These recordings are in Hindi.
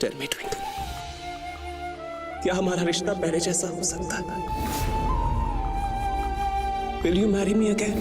टेल मी ट्विंकल, क्या हमारा रिश्ता पहले जैसा हो सकता है? Will you marry me again?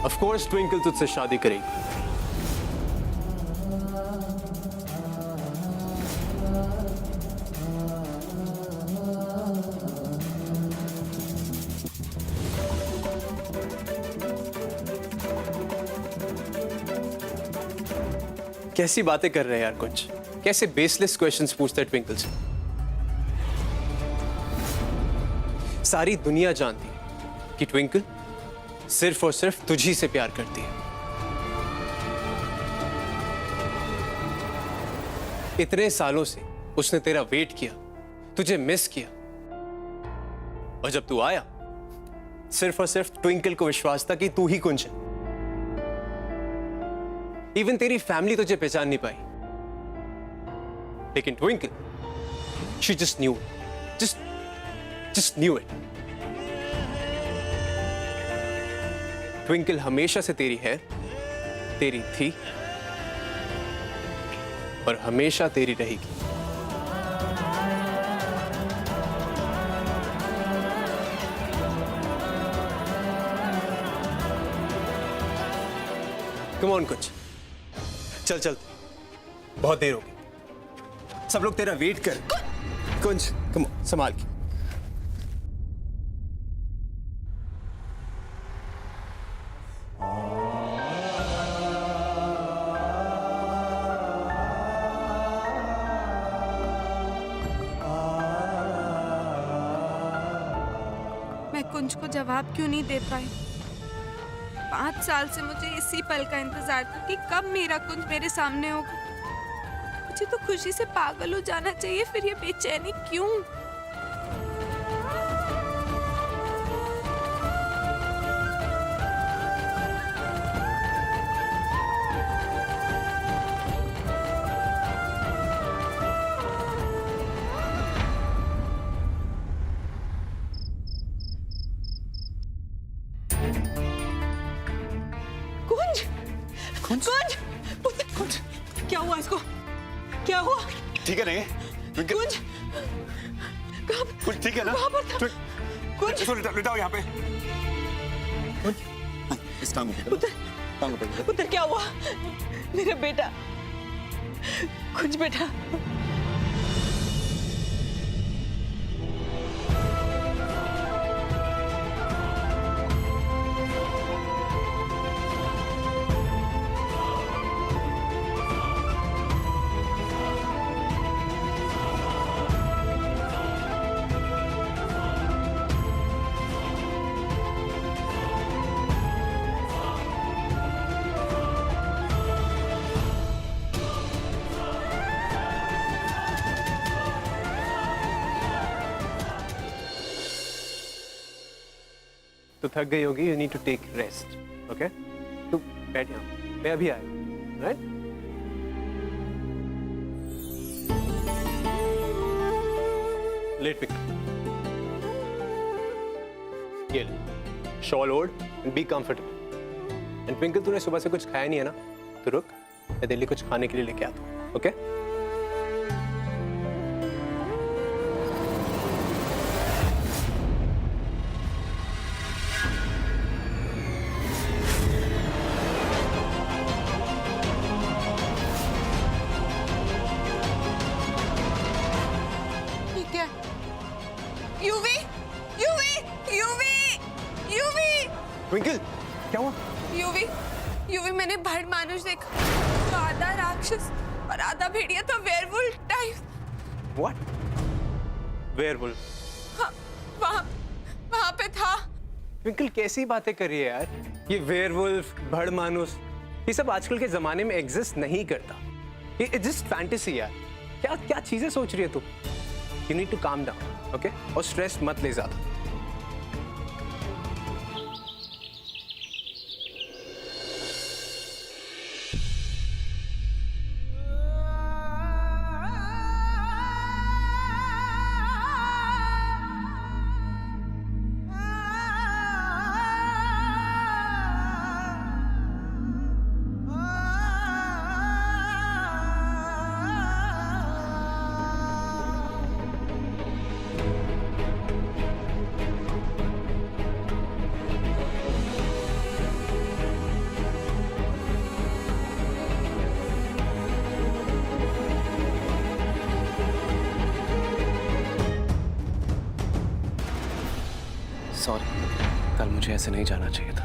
Of course twinkle तुझसे शादी करेगी। कैसी बातें कर रहे हैं यार, कुछ कैसे बेसलेस क्वेश्चंस पूछते हैं ट्विंकल से। सारी दुनिया जानती है कि ट्विंकल सिर्फ और सिर्फ तुझी से प्यार करती है। इतने सालों से उसने तेरा वेट किया, तुझे मिस किया, और जब तू आया सिर्फ और सिर्फ ट्विंकल को विश्वास था कि तू ही कुंज है। इवन तेरी फैमिली तुझे पहचान नहीं पाई, लेकिन twinkle, she just new, just knew it. Twinkle हमेशा से तेरी है, तेरी थी और हमेशा तेरी रहेगी। कम ऑन कुछ, चल चल, बहुत देर हो गई, सब लोग तेरा वेट कर। कुछ कम ऑन, संभाल के। मैं कुंज को जवाब क्यों नहीं दे पाई? 5 साल से मुझे इसी पल का इंतजार था कि कब मेरा कुंज मेरे सामने होगा। मुझे तो खुशी से पागल हो जाना चाहिए, फिर ये बेचैनी क्यों? कुंज, कुंज, क्या हुआ इसको? क्या हुआ? ठीक है नहीं? कुंज, कुछ ठीक है ना? कुंज, इसको लिटाओ यहाँ पे। इस टांग पे। पुत्र क्या हुआ? मेरा बेटा, कुंज बेटा। तो थक गई होगी, you need to take rest, okay? तू बैठ यहाँ, मैं अभी आया, राइट? लेट पिक, ये ले, शॉल ओढ़ and be comfortable. And twinkle, तूने सुबह से कुछ खाया नहीं है ना, तो रुक, मैं दिल्ली कुछ खाने के लिए लेके आता हूँ, ओके? ट्विंकल, क्या हुआ? यूवी मैंने भड़ मानुष देखा, तो आधा राक्षस और आधा भेड़िया, तो वेयरवुल्फ टाइप। व्हाट? वेयरवुल्फ? हाँ, वहाँ पे था। ट्विंकल, कैसी बातें कर रही है यार? ये वेयरवुल्फ, भड़ मानुस, ये सब आजकल के जमाने में एग्जिस्ट नहीं करता। ये जस्ट फैंटेसी यार। क्या चीजें सोच रही है तू? You need to calm down, okay? और स्ट्रेस मत ले ज्यादा। सॉरी, कल मुझे ऐसे नहीं जाना चाहिए था।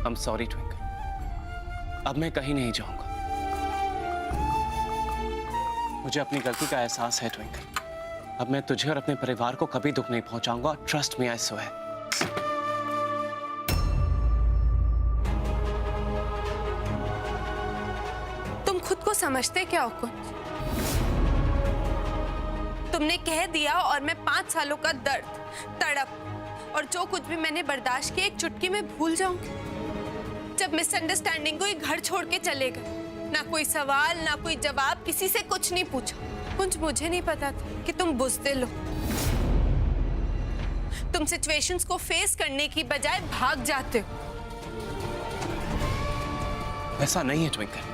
I'm sorry, twinkle. अब मैं कहीं नहीं जाऊंगा। मुझे अपनी गलती का एहसास है ट्विंकल। अब मैं तुझे और अपने परिवार को कभी दुख नहीं पहुंचाऊंगा। Trust me, I swear. तुम खुद को समझते क्या हो कुछ? तुमने कह दिया और मैं 5 सालों का दर्द, तड़प और जो कुछ भी मैंने बर्दाश्त किया एक चुटकी में भूल जाऊंगी। जब मिसअंडरस्टैंडिंग हुई घर छोड़ के चले गए, ना कोई सवाल ना कोई जवाब, किसी से कुछ नहीं पूछा। कुछ मुझे नहीं पता था कि तुम बुज़दिल हो। तुम सिचुएशंस को फेस करने की बजाय भाग जाते हो। ऐसा नहीं है ट्विंकल।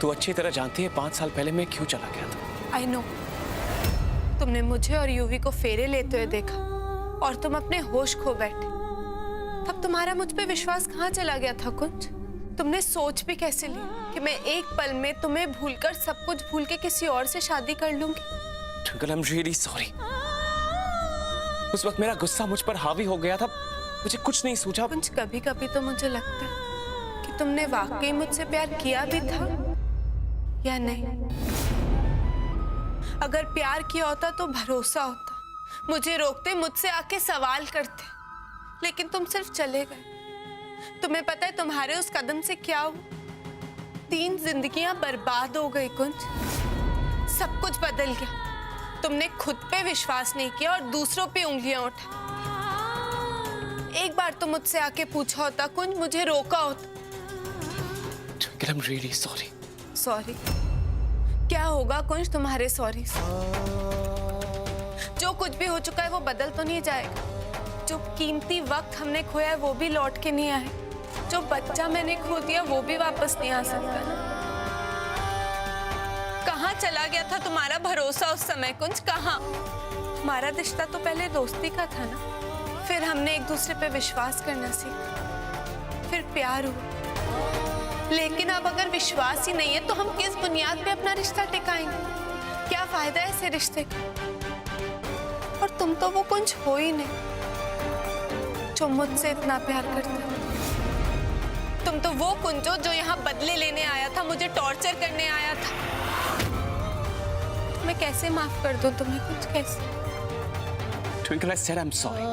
तू अच्छी तरह जानती है 5 साल पहले मैं क्यों चला गया था। I know. तुमने मुझे और यूवी को फेरे लेते हुए देखा और तुम अपने होश खो बैठे। तब तुम्हारा मुझ पे विश्वास कहाँ चला गया था कुछ? तुमने सोच भी कैसे ली कि मैं एक पल में तुम्हें भूलकर सब कुछ भूल के किसी और से शादी कर लूंगी? Twinkle, I'm really sorry। उस वक्त मेरा गुस्सा मुझ पर हावी हो गया था, मुझे कुछ नहीं सूझा। कुछ कभी कभी तो मुझे लगता है कि तुमने वाकई मुझसे प्यार किया भी था या नहीं। अगर प्यार किया होता तो भरोसा होता, मुझे रोकते, मुझसे आके सवाल करते, लेकिन तुम सिर्फ चले गए। तुम्हें पता है तुम्हारे उस कदम से क्या हुआ? 3 जिंदगियां बर्बाद हो गई कुंज। सब कुछ बदल गया। तुमने खुद पे विश्वास नहीं किया और दूसरों पे उंगलियां उठा। एक बार तो मुझसे आके पूछा होता कुंज, मुझे रोका होता। I'm really sorry। सॉरी? क्या होगा कुंज तुम्हारे सॉरी से? जो कुछ भी हो चुका है वो बदल तो नहीं जाएगा। जो कीमती वक्त हमने खोया है वो भी लौट के नहीं आए। जो बच्चा मैंने खो दिया वो भी वापस नहीं आ सकता ना। कहाँ चला गया था तुम्हारा भरोसा उस समय कुंज? कहाँ? हमारा रिश्ता तो पहले दोस्ती का था ना, फिर हमने एक दूसरे पे विश्वास करना सीखा, फिर प्यार हुआ। लेकिन अब अगर विश्वास ही नहीं है तो हम किस बुनियाद पे अपना रिश्ता टिकाएंगे? क्या फायदा है ऐसे रिश्ते का? और तुम तो वो कुंज हो ही नहीं जो मुझसे इतना प्यार करता है। तुम तो वो कुंजो जो यहाँ बदले लेने आया था, मुझे टॉर्चर करने आया था। मैं कैसे माफ कर दूं तुम्हें कुछ? कैसे? Twinkle, I said I'm sorry।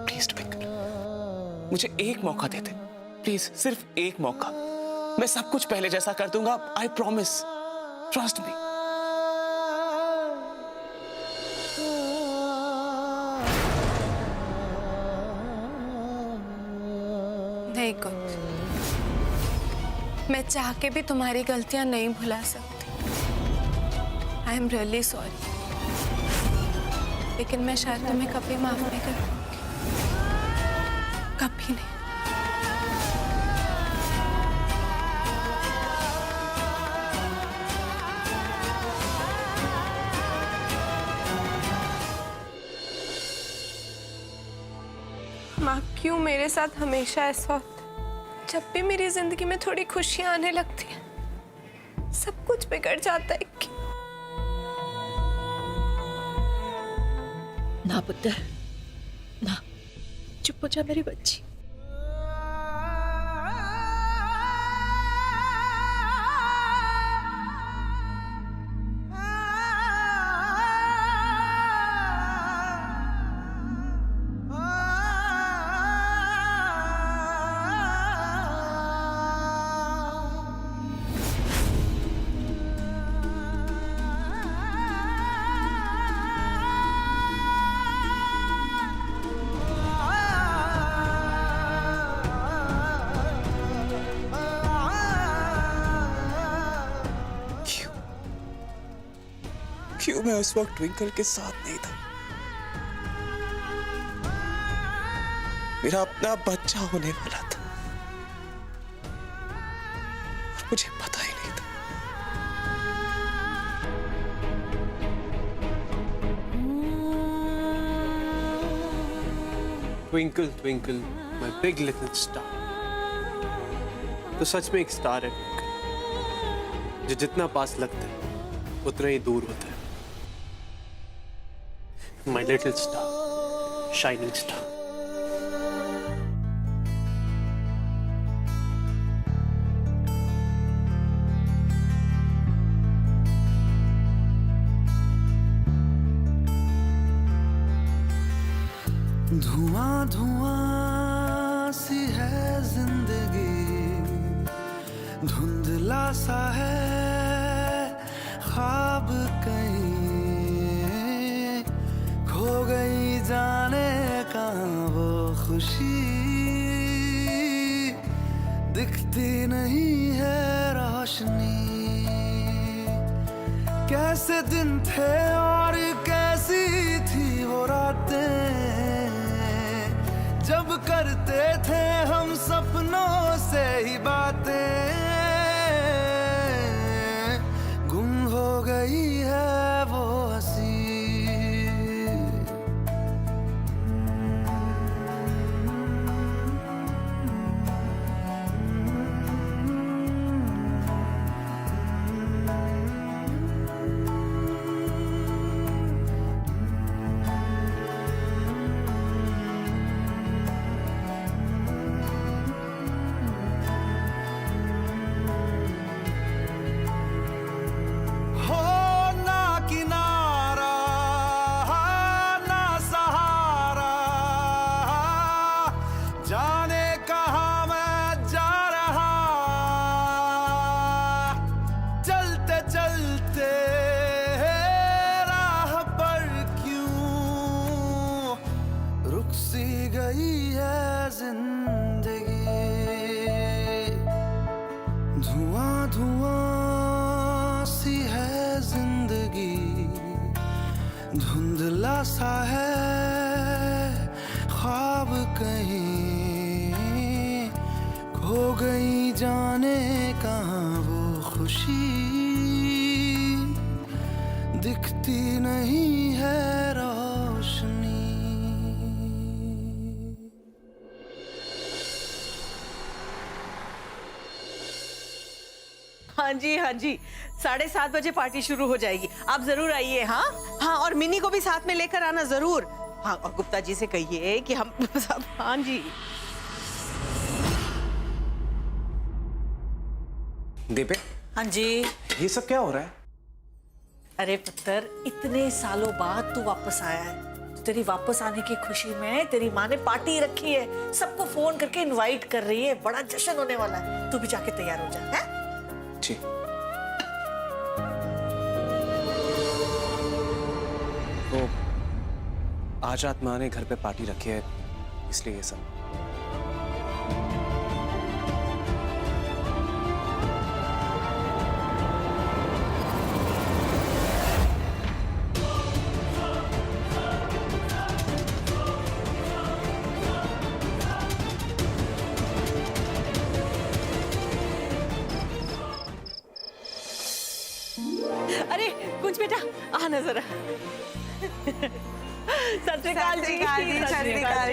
Please twinkle, मुझे एक मौका दे दे, प्लीज, सिर्फ एक मौका। मैं सब कुछ पहले जैसा कर दूंगा। I promise। Trust me। नहीं कुंज, मैं चाह के भी तुम्हारी गलतियां नहीं भुला सकती। आई एम रियली सॉरी, लेकिन मैं शायद तुम्हें कभी माफ नहीं कर पाऊंगी। कभी नहीं। माँ, क्यों मेरे साथ हमेशा ऐसा होता है? जब भी मेरी जिंदगी में थोड़ी खुशियां आने लगती हैं, सब कुछ बिगड़ जाता है। ना पुत्र, ना, चुप हो जा मेरी बच्ची। क्यों मैं उस वक्त ट्विंकल के साथ नहीं था? मेरा अपना बच्चा होने वाला था और मुझे पता ही नहीं था। Twinkle, twinkle, my big little star। तो सच में एक स्टार है जो जितना पास लगता है उतना ही दूर होता है। My little star, shining star. धुआं धुआं सी है जिंदगी, धुंधला सा है ख्वाब कहीं, खो गई जाने कहाँ वो खुशी, दिखती नहीं है रोशनी। कैसे दिन थे और कैसी थी वो रातें, जब करते थे हम सपनों से ही बातें, गुम हो गई है वो हंसी। धुआं धुआं सी है जिंदगी, धुंधला सा है ख्वाब कहीं, खो गई जाने कहाँ वो खुशी, दिखती नहीं है रोशनी। हाँ जी 7:30 बजे पार्टी शुरू हो जाएगी, आप जरूर आइए। हाँ हाँ, और मिनी को भी साथ में लेकर आना जरूर। हाँ, और गुप्ता जी से कहिए कि हम सब। हाँ जी। दीपे। हाँ जी। ये सब क्या हो रहा है? अरे पुत्र, इतने सालों बाद तू वापस आया है, तो तेरी वापस आने की खुशी में तेरी माँ ने पार्टी रखी है, सबको फोन करके इनवाइट कर रही है, बड़ा जश्न होने वाला है। तू भी जाके तैयार हो जा। है? जी। तो आज रात माँ ने घर पे पार्टी रखी है, इसलिए ये सब। अरे कुछ बेटा, आना जरा। सत श्री अकाल जी।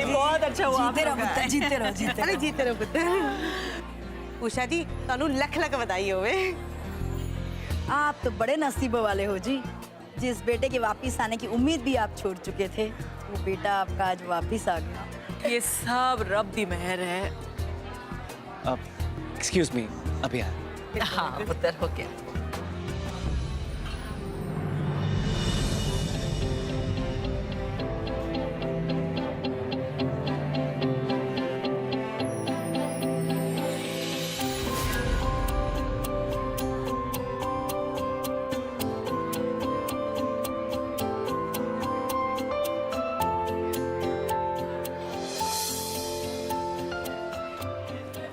बहुत अच्छा हुआ। जीते रहो पुत्र, जीते रहो, जीते अरे जीते रहो पुत्र। उषा जी, तानू लख लख बधाई होवे। आप तो बड़े नसीब वाले हो जी, जिस बेटे के वापिस आने की उम्मीद भी आप छोड़ चुके थे, वो बेटा आपका आज वापिस आ गया। ये सब रब दी मेहर है। एक्सक्यूज मी, अभी आया। हाँ पुत्र, हो गया।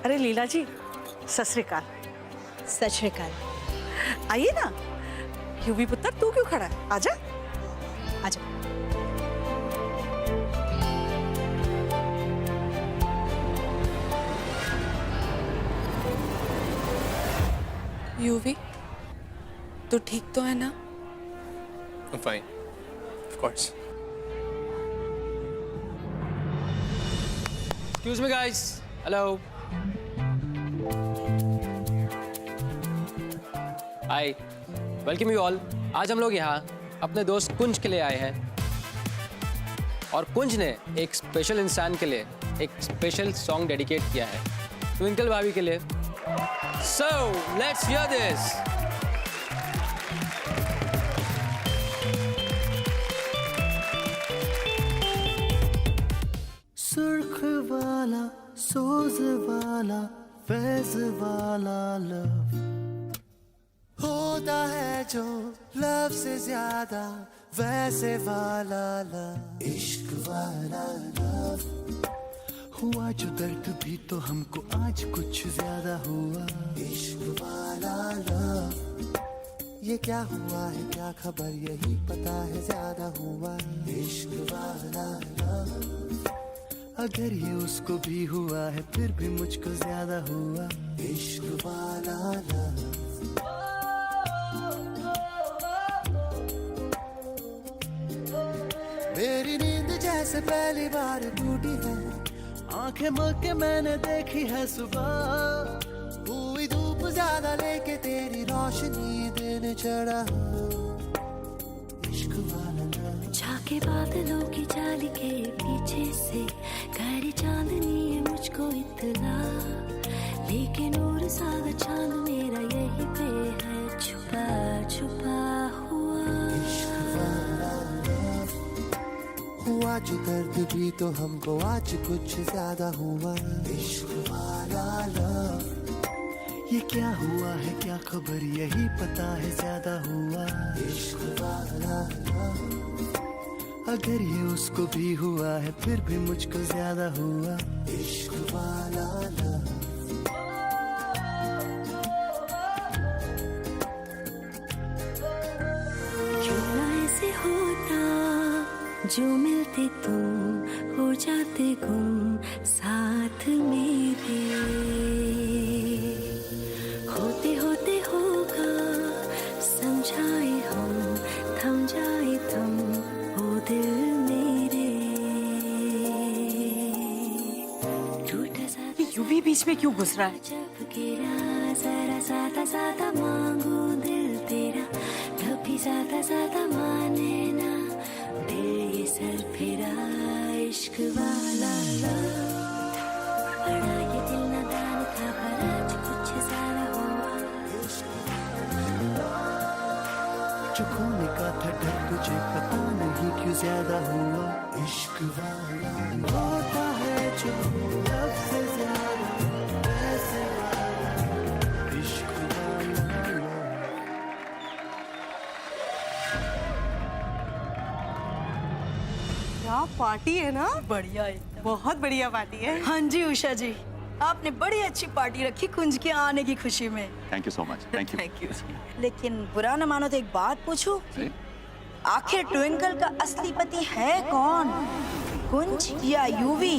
अरे लीला जी, सत श्री अकाल। सत श्री अकाल। आइए ना। क्यों भी पुत्र, तू क्यों खड़ा है? आजा। आजा। यूवी, तू ठीक तो है ना? I'm fine, of course. Excuse me, guys. Hello. Hi, welcome you all. आज हम लोग यहाँ अपने दोस्त कुंज के लिए आए हैं और कुंज ने एक स्पेशल इंसान के लिए एक स्पेशल सॉन्ग डेडिकेट किया है, ट्विंकल भाभी के लिए। So let's hear this. सुर्ख वाला सोज वाला फैज वाला लव होता है जो लव से ज्यादा वैसे वाला लव, इश्क वाला लव। हुआ जो दर्द भी तो हमको आज कुछ ज्यादा हुआ, इश्क वाला लव। ये क्या हुआ है क्या खबर यही पता है ज्यादा हुआ, इश्क वाला लव। अगर ये उसको भी हुआ है फिर भी मुझको ज्यादा हुआ, इश्क वाला लव। मेरी नींद जैसे पहली बार टूटी है, आंखें मल के मैंने देखी है सुबह। हुई धूप ज्यादा लेके तेरी रोशनी दिन चढ़ा, इश्क वाला लव। झाके बादलों की जाली के पीछे से गहरी चांदनी है मुझको इतना, लेकिन और सादा चांद मेरा यही पे है छुपा छुपा हुआ। हुआ जो दर्द भी तो हमको आज कुछ ज्यादा हुआ, इश्क वाला लव। ये क्या हुआ है क्या खबर यही पता है ज्यादा हुआ, इश्क वाला लव। अगर ये उसको भी हुआ है फिर भी मुझको ज्यादा हुआ, इश्क वाला लव। क्यों ना ऐसे होता जो मिलते तुम हो जाते गुम साथ मेरे, होते होते होगा समझाए हम थम जाए तुम हो दिल मेरे। टूटा सा यूं भी बीच में क्यों घुस रहा है? जब गिरा जरा ज्यादा ज्यादा मांगू दिल तेरा, कभी ज्यादा ज्यादा माने ना दिल ये सर फिरा, इश्क वाला लव। बड़ा ये दिल नादान था पर आज कुछ ज्यादा हुआ, जो खोने का था डर तुझे पता नहीं क्यों ज्यादा हुआ, इश्क वाला होता है जो लव से ज्यादा वैसे वाला, इश्क वाला लव। क्या पार्टी है ना, बढ़िया है। बहुत बढ़िया पार्टी है। हाँ जी उषा जी, आपने बड़ी अच्छी पार्टी रखी कुंज के आने की खुशी में। Thank you so much, thank you. Thank you. लेकिन बुरा न मानो तो एक बात पूछूं, आखिर ट्विंकल का असली पति है कौन, कुंज या यूवी?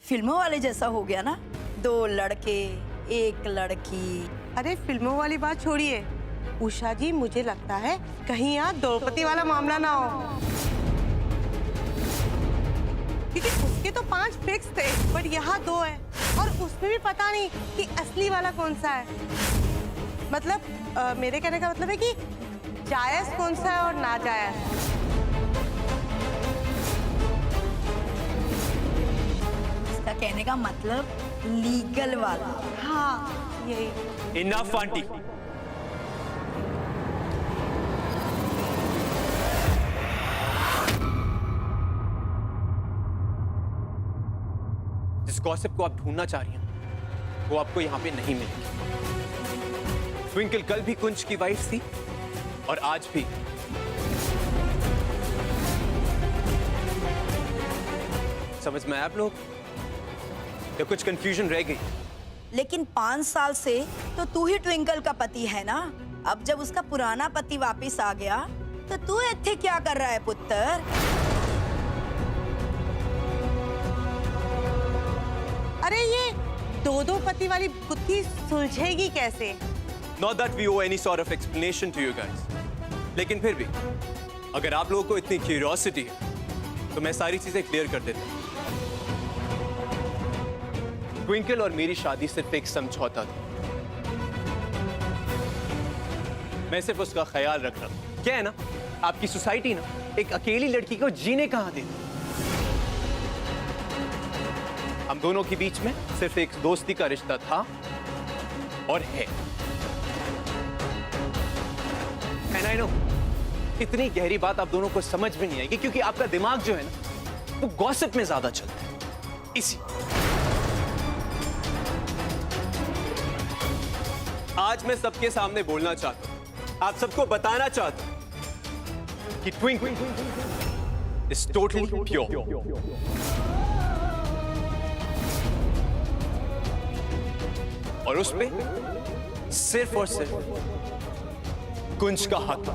फिल्मों वाले जैसा हो गया ना, 2 लड़के 1 लड़की। अरे फिल्मों वाली बात छोड़िए उषा जी, मुझे लगता है कहीं यहाँ द्रौपदी वाला मामला ना हो, क्योंकि उसके तो 5 फिक्स थे बट यहाँ 2 है और उसमें भी पता नहीं कि असली वाला कौन सा है। मतलब मेरे कहने का मतलब है कि जायज कौन सा है और नाजायज। इसका कहने का मतलब लीगल वाला। हाँ यही। Enough aunty. जिस गॉसिप को आप ढूंढना चाह रही हैं वो आपको यहां पे नहीं मिलेगी। ट्विंकल कल भी कुंज की वाइफ थी और आज भी। समझ में आया आप लोग या कुछ कंफ्यूजन रह गई? लेकिन 5 साल से तो तू ही ट्विंकल का पति है ना। अब जब उसका पुराना पति वापस आ गया तो तू इत्थे क्या कर रहा है पुत्र? अरे ये 2 पति वाली बुद्धि सुलझेगी कैसे? Not that we owe any sort of explanation to you guys. लेकिन फिर भी अगर आप लोगों को इतनी क्यूरियोसिटी है तो मैं सारी चीजें क्लियर कर देता हूं। ट्विंकल और मेरी शादी सिर्फ एक समझौता था। मैं सिर्फ उसका ख्याल रख रहा हूं। क्या है ना, आपकी सोसाइटी ना एक अकेली लड़की को जीने कहां देती। हम दोनों के बीच में सिर्फ एक दोस्ती का रिश्ता था और है। And I know, इतनी गहरी बात आप दोनों को समझ में नहीं आएगी क्योंकि आपका दिमाग जो है ना वो गॉसिप में ज्यादा चलता है। इसी आज मैं सबके सामने बोलना चाहता हूं, आप सबको बताना चाहता हूं कि ट्विंकल इज टोटली प्योर। और उस पे सिर्फ और सिर्फ कुंज का हक।